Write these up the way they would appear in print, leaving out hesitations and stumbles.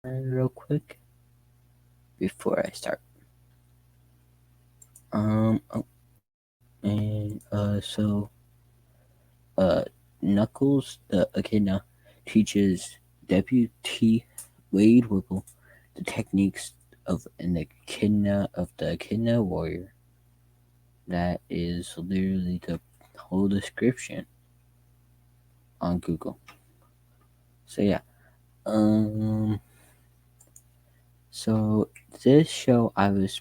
real quick before I start. Oh, and uh, Knuckles, the echidna, teaches Deputy Wade Whipple the techniques of the echidna warrior. That is literally the whole description on Google. So yeah, um, so this show I was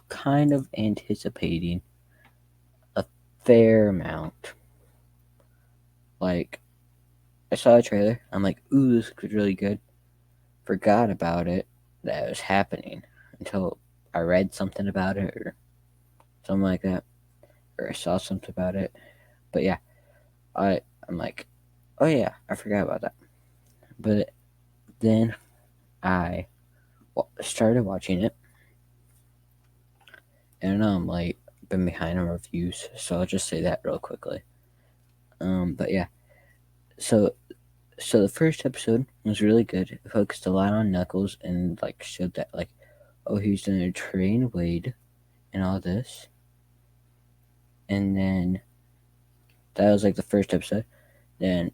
kind of anticipating a fair amount. Like, I saw a trailer. I'm like, ooh, this looks really good. Forgot about it that it was happening until I read something about it or something like that, or I saw something about it. But yeah, I'm like, oh yeah, I forgot about that. But then I started watching it, and I'm like, been behind on reviews, so I'll just say that real quickly. But yeah, so the first episode was really good. It focused a lot on Knuckles and like showed that like, oh, he's gonna train Wade and all this. And then that was like the first episode. Then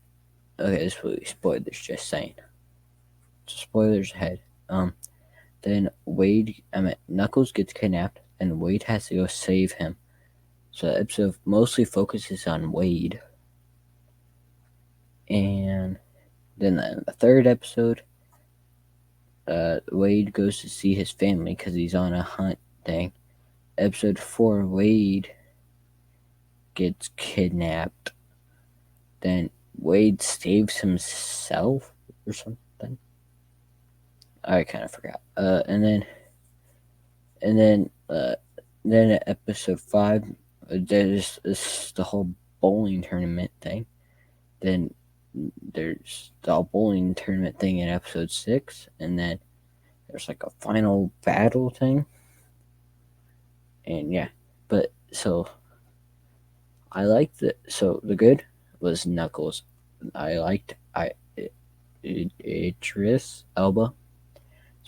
okay, this will be spoilers. Just saying, so spoilers ahead. Then Knuckles gets kidnapped, and Wade has to go save him. So the episode mostly focuses on Wade. And then the third episode, Wade goes to see his family because he's on a hunt thing. Episode 4, Wade gets kidnapped. Then Wade saves himself or something. I kind of forgot. Then at episode 5, there's the whole bowling tournament thing. Then there's the bowling tournament thing in episode 6, and then there's like a final battle thing. And yeah, but so I liked it. So the good was Knuckles. I liked Idris Elba's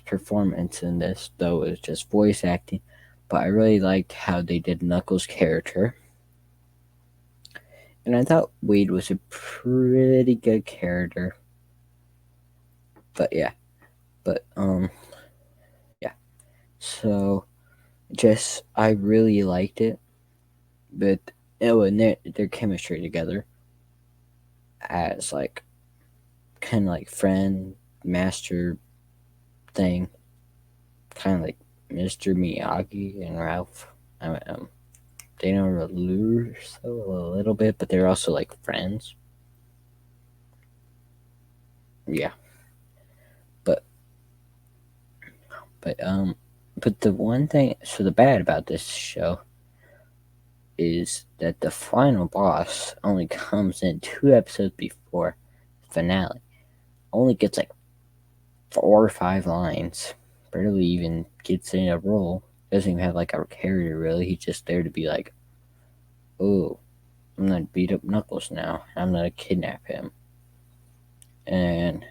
performance in this, though it was just voice acting. But I really liked how they did Knuckles' character, and I thought Wade was a pretty good character. But yeah, but yeah. So just I really liked it, but and their chemistry together as like kind of like friend master thing, kind of like Mr. Miyagi and Ralph. They know so a little bit, but they're also like friends. Yeah, but but um, but the one thing, so the bad about this show is that the final boss only comes in 2 episodes before the finale. Only gets like 4 or 5 lines. Barely even gets in a role. Doesn't even have like a character really. He's just there to be like, oh, I'm gonna beat up Knuckles now. I'm gonna kidnap him. And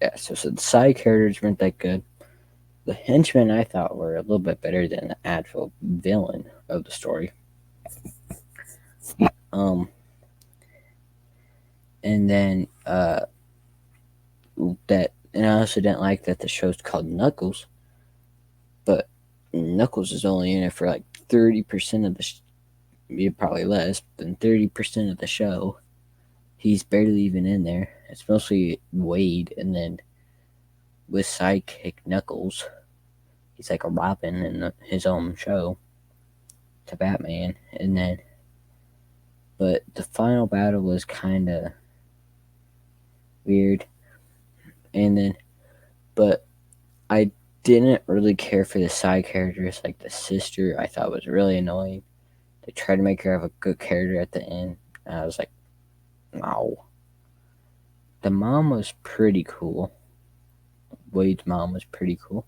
yeah, so the side characters weren't that good. The henchmen I thought were a little bit better than the actual villain of the story. Um, and then and I also didn't like that the show's called Knuckles, but Knuckles is only in it for like 30% of probably less than 30% of the show. He's barely even in there. It's mostly Wade, and then with sidekick Knuckles, he's like a Robin in his own show to Batman. And then, but the final battle was kind of weird. And then, but I didn't really care for the side characters. Like the sister, I thought was really annoying. They tried to make her have a good character at the end. And I was like, no. The mom was pretty cool. Wade's mom was pretty cool.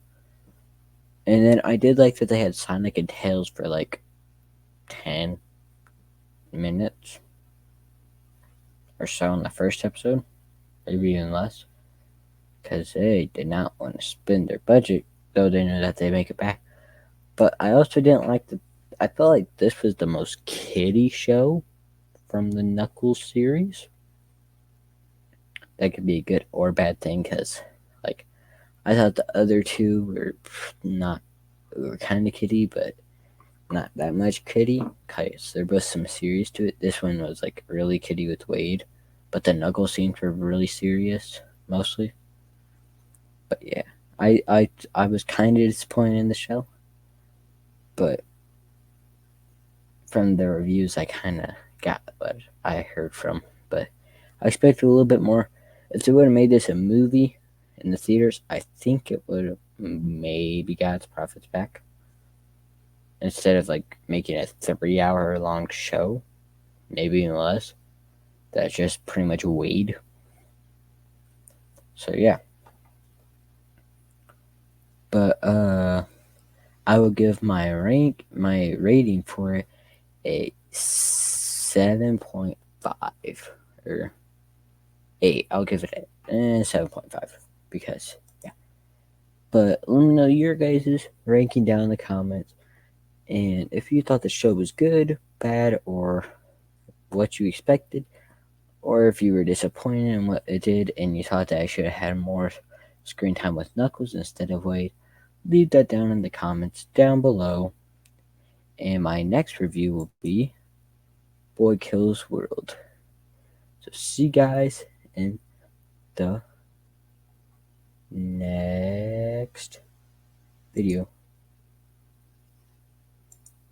And then I did like that they had Sonic and Tails for like 10 minutes or so in the first episode, maybe even less. because they did not want to spend their budget, though they knew that they make it back. But I also didn't like the. I felt like this was the most kiddie show from the Knuckles series. That could be a good or bad thing, because like I thought the other two were not were kind of kiddie, but not that much kiddie, because there was some serious to it. This one was like really kiddie with Wade, but the Knuckles scenes were really serious mostly. But yeah, I was kind of disappointed in the show, but from the reviews, I kind of got what I heard from. But I expected a little bit more. If they would have made this a movie in the theaters, I think it would have maybe got its profits back. Instead of like making a 3 hour long show, maybe even less, that's just pretty much Wade. So yeah. But I will give my rating for it a 7.5 or 8. I'll give it a 7.5 because yeah. But let me know your guys' ranking down in the comments, and if you thought the show was good, bad, or what you expected, or if you were disappointed in what it did and you thought that I should have had more screen time with Knuckles instead of Wade, leave that down in the comments down below. And my next review will be Boy Kills World. So see you guys in the next video.